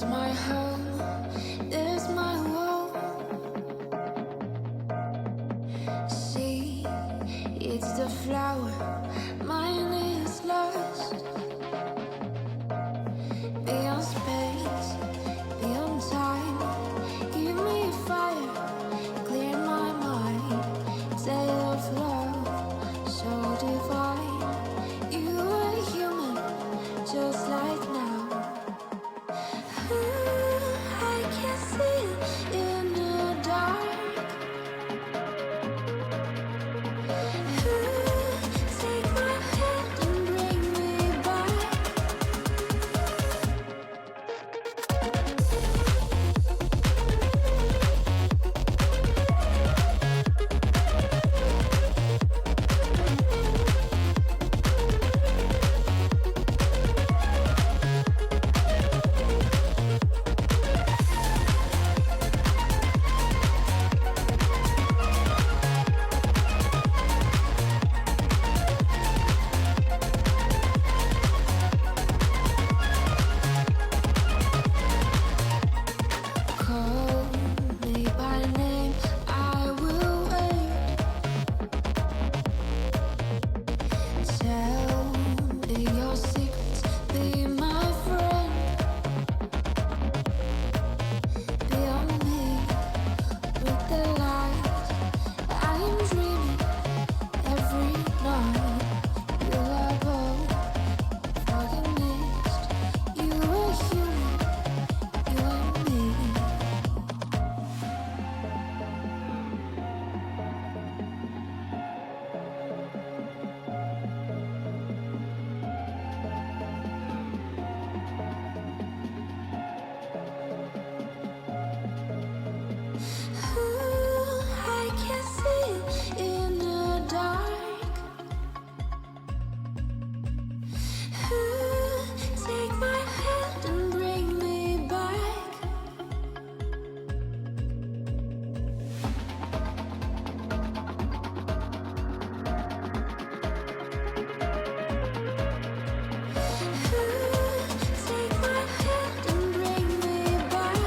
my home, there's my world. See, it's the flower, mine is lost. Beyond space, beyond time, give me fire, clear my mind. Tale of love, so divine. You are human, just like now. I can see it in the dark. Take my hand and bring me back. Call me by name, I will wait. Tell me your secrets, be my friend. Beyond me, with the light, I am dreaming every night. You are both fucking missed. You are human, you and me. I can see it in the dark. Take my hand and bring me back. Take my hand and bring me back.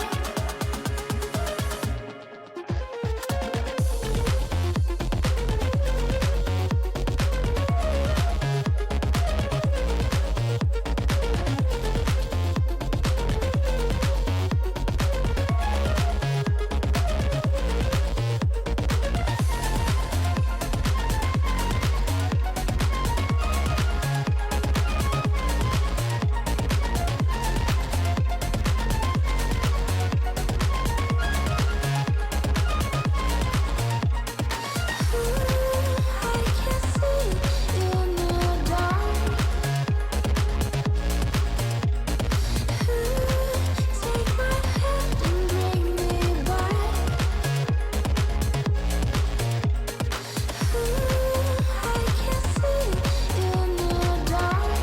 I can see it in the dark. Take my hand and bring me back. I can see it in the dark.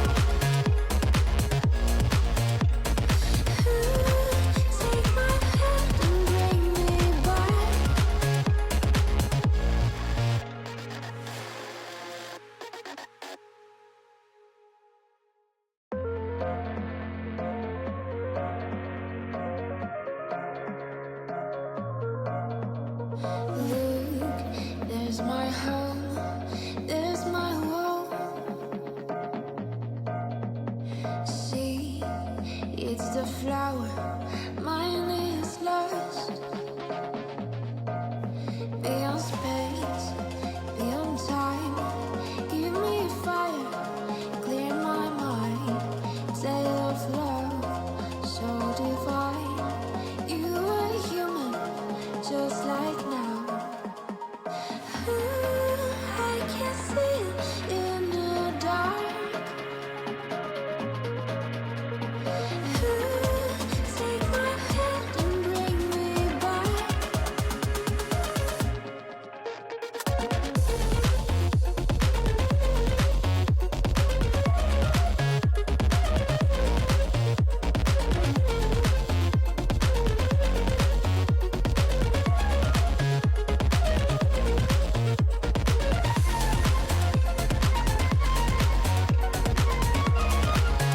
Take my hand and bring me back. Look, there's my home, there's my world. See, it's the flower, mine is lost. Beyond space, beyond time, give me fire, clear my mind. Tale of love, so divine. You are human, just like now.